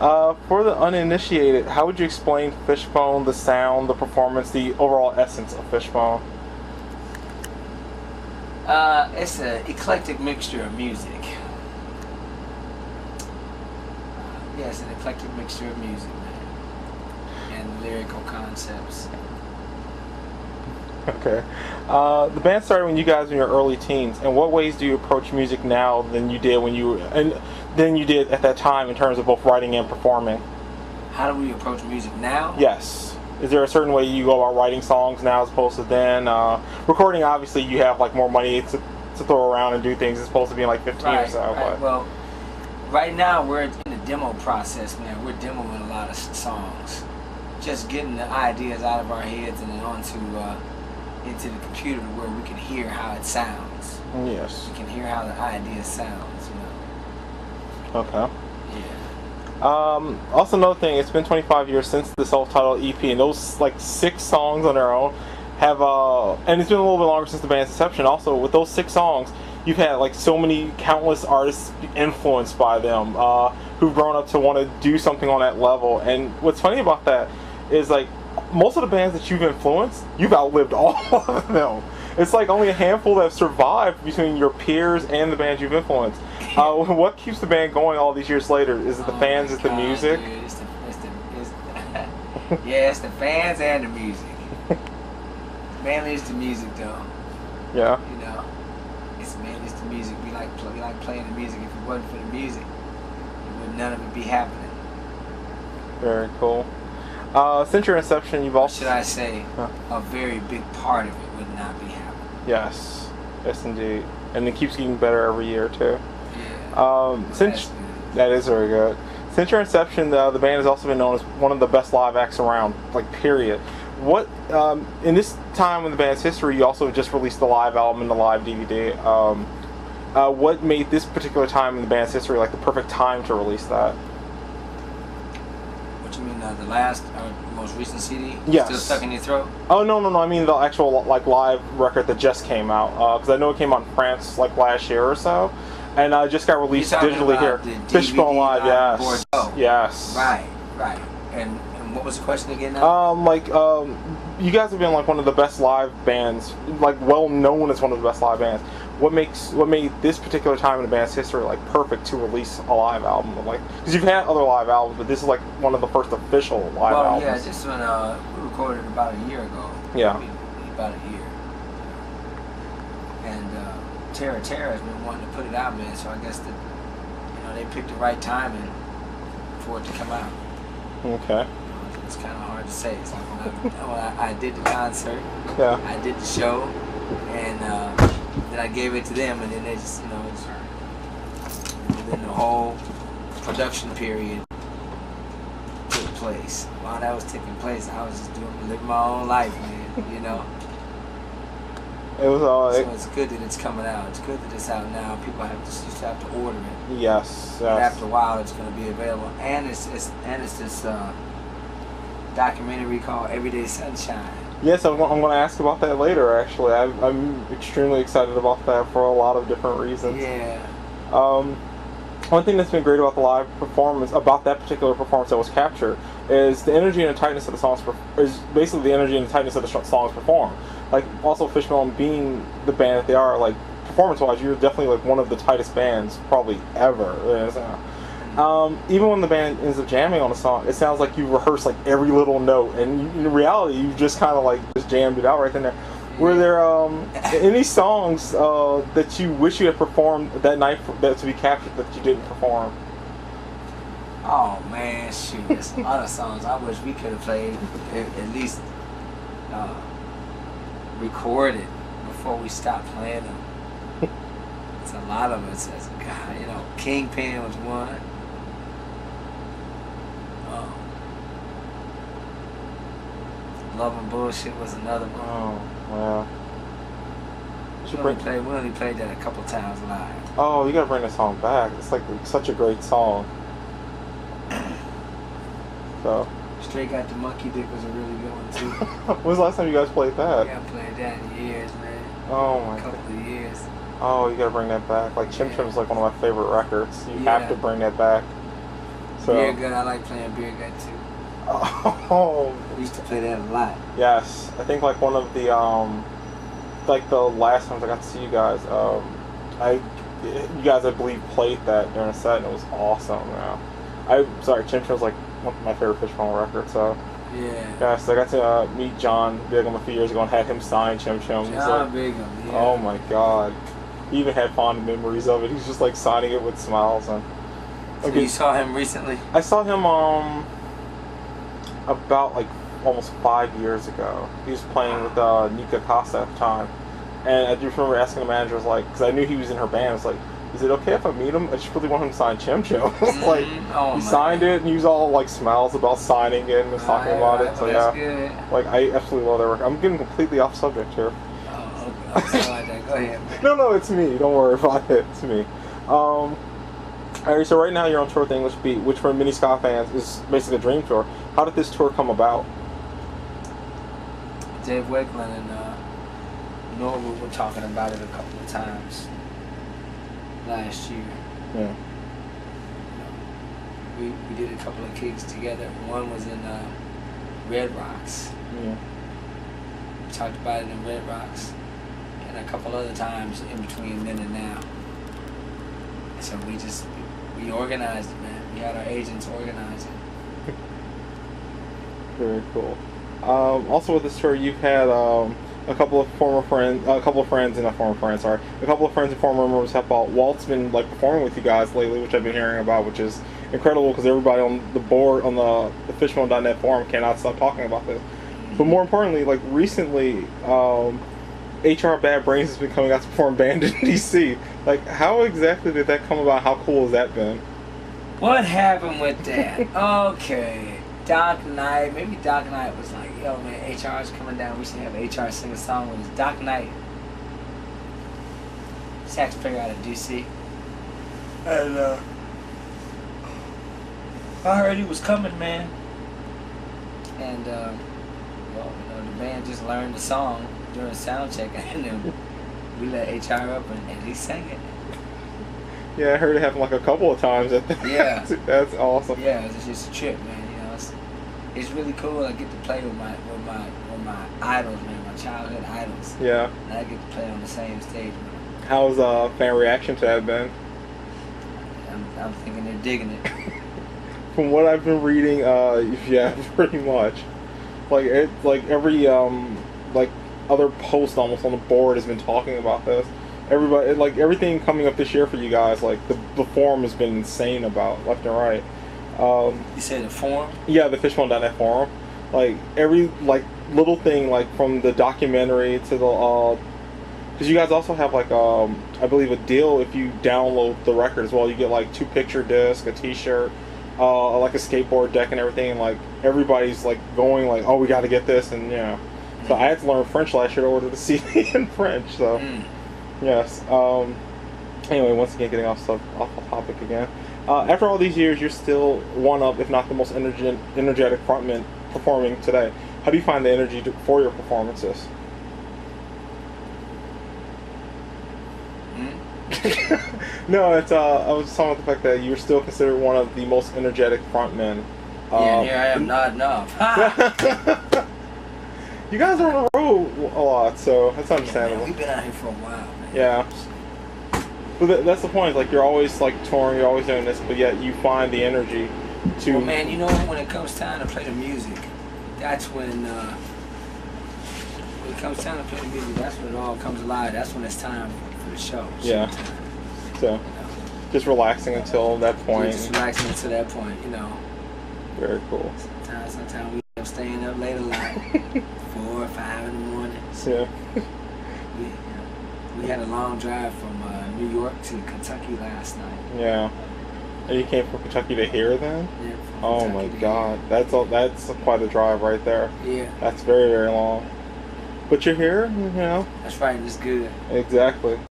For the uninitiated, how would you explain Fishbone, the sound, the performance, the overall essence of Fishbone? It's an eclectic mixture of music. Yeah, it's an eclectic mixture of music, man, and lyrical concepts. Okay. The band started when you guys were in your early teens. In what ways do you approach music now than you did at that time in terms of both writing and performing? How do we approach music now? Yes. Is there a certain way you go about writing songs now as opposed to then? Recording, obviously, you have like more money to throw around and do things as opposed to being like 15 or so. Right. Well, right now we're in the demo process, man. We're demoing a lot of songs, just getting the ideas out of our heads and then onto into the computer where we can hear how it sounds. Yes. We can hear how the idea sounds, you know. Okay. Yeah. Also, another thing, it's been 25 years since the self-titled EP, and those like 6 songs on their own have, and it's been a little bit longer since the band's inception. Also, with those 6 songs, you've had like so many countless artists influenced by them, who've grown up to want to do something on that level. And what's funny about that is like most of the bands that you've influenced, you've outlived all of them. It's like only a handful that have survived between your peers and the bands you've influenced. What keeps the band going all these years later? Is it the fans? Is it the music? Dude, yeah, it's the fans and the music. Mainly it's the music, though. Yeah. You know, it's mainly the music. We like playing the music. If it wasn't for the music, none of it be happening. Very cool. Since your inception, you've also... Should I say, a very big part of it would not be happening. Yes. Yes, indeed. And it keeps getting better every year, too. Yeah. That is very good. Since your inception, the band has also been known as one of the best live acts around, like, period. What, in this time in the band's history, you also just released the live album and the live DVD. What made this particular time in the band's history, like, the perfect time to release that? What you mean, the last, most recent CD? Yes. Still Stuck in Your Throat? Oh, no, I mean the actual, like, live record that just came out. Because I know it came out in France, like, last year or so. And just got released digitally here. Fishbone Live, yes. Bordeaux. Yes. Right. And what was the question again now? You guys have been like one of the best live bands, like well known as one of the best live bands. What made this particular time in the band's history like perfect to release a live album? Like, because you've had other live albums, but this is like one of the first official live albums. Yeah, this one we recorded about a year ago. Yeah. About a year. And Terra has been wanting to put it out, man. So I guess they picked the right timing for it to come out. Okay. It's kind of hard to say. It's like when I did the concert, yeah. I did the show, and then I gave it to them, and then they just, then the whole production period took place. While that was taking place, I was just living my own life, man. It was all. So it's good that it's coming out. It's good that it's out now. People just have to order it. Yes. And after a while, it's going to be available. And it's this documentary called Everyday Sunshine. Yes, I'm going to ask about that later. Actually, I'm extremely excited about that for a lot of different reasons. Yeah. One thing that's been great about the live performance, about that particular performance that was captured, is the energy and the tightness of the songs. Is basically the energy and the tightness of the songs performed. Like, also Fishbone being the band that they are, like, performance-wise, you're definitely, like, one of the tightest bands probably ever. Even when the band ends up jamming on a song, it sounds like you rehearse, like, every little note, and in reality, you just kind of, like, just jammed it out right then and there. Were there any songs that you wish you had performed that night to be captured that you didn't perform? Oh, man, shoot. There's a lot of songs I wish we could have played, at least... recorded before we stopped playing them. It's a lot of us. Kingpin was one. Love and Bullshit was another one. Oh, wow. We only played that a couple times live. Oh, you gotta bring that song back. It's like such a great song. So. Straight Got the Monkey Dick was a really good one too. When was the last time you guys played that? Yeah, I played that in years, man. Oh my god. A couple of years. Oh, you gotta bring that back. Like Chim Chim's like one of my favorite records. You have to bring that back. So. Beer gut, I like playing beer gut too. Oh. We used to play that a lot. Yes, I think like one of the like the last times I got to see you guys, you guys I believe played that during a set and it was awesome. I'm sorry, Chim Chim's like one of my favorite Fishbone records. So. Yeah. Yes, I got to meet John Bigham a few years ago and had him sign Chim Chim. John Bigham, yeah. Oh my God. He even had fond memories of it. He's just like signing it with smiles. And so you saw him recently? I saw him about like almost 5 years ago. He was playing with Nika Costa at the time. And I just remember asking the manager, like, because I knew he was in her band, I was like, is it okay if I meet him? I just really want him to sign Chim Chim. Like, he signed it and he was all like smiles about signing it and was talking about it. So yeah, good. Like I absolutely love that record. I'm getting completely off subject here. Oh, okay. I'm sorry about that. Go ahead. No, it's me. Don't worry about it. It's me. Alright, so right now you're on tour with the English Beat, which for many ska fans is basically a dream tour. How did this tour come about? Dave Wakeland and Norwood were talking about it a couple of times last year. Yeah. We did a couple of gigs together. One was in Red Rocks. Yeah. We talked about it in Red Rocks, and a couple other times in between then and now. So we organized it, man. We had our agents organize it. Very cool. Also with this tour, you've had a couple of friends and former members have Walt's been like performing with you guys lately, which I've been hearing about, which is incredible because everybody on the board on the Fishbone.net forum cannot stop talking about this. But more importantly, like recently, HR Bad Brains has been coming out to perform band in DC. Like, how exactly did that come about? How cool has that been? What happened with that? Okay. Doc Knight, maybe Doc Knight was like, yo man, HR is coming down, we should have HR sing a song with us. Doc Knight, sax player out of DC. And I heard he was coming, man. And well, the band just learned the song during sound check, and then we let HR up and he sang it. Yeah, I heard it happen like a couple of times. Yeah. That's awesome. Yeah, it's just a trip, man. It's really cool. I get to play with my idols, man, my childhood idols. Yeah. And I get to play on the same stage, man. How's fan reaction to that been? I'm thinking they're digging it. From what I've been reading, yeah, pretty much. Like every like other post almost on the board has been talking about this. Everybody, like everything coming up this year for you guys, like the forum has been insane about left and right. You say the forum? Yeah, the Fishbone.net forum. Like every like little thing, like from the documentary to the because you guys also have like I believe a deal if you download the record as well. You get like 2 picture discs, a T-shirt, like a skateboard deck and everything. And like everybody's like going like, oh, we got to get this, and yeah. So I had to learn French last year to order the CD in French. So yes. Anyway, once again, getting off topic again. After all these years, you're still one of, if not the most energetic frontman performing today. How do you find the energy for your performances? No, it's I was talking about the fact that you're still considered one of the most energetic frontmen. Yeah, here I am nodding off. You guys are on the road a lot, so that's understandable. Yeah, man, we've been out here for a while, man. Yeah. But that's the point. Like you're always like touring, you're always doing this, but yet you find the energy to. Well, man, you know when it comes time to play the music, that's when it comes time to play the music. That's when it all comes alive. That's when it's time for the show. Yeah. So, just relaxing until that point. Yeah, just relaxing until that point, you know. Very cool. Sometimes we end up staying up late a lot, 4 or 5 in the morning. Yeah. We had a long drive from New York to Kentucky last night. Yeah. And you came from Kentucky to here then? Yeah. Oh my God, that's quite a drive right there. Yeah. That's very, very long. But you're here, you know. That's right. It's good. Exactly.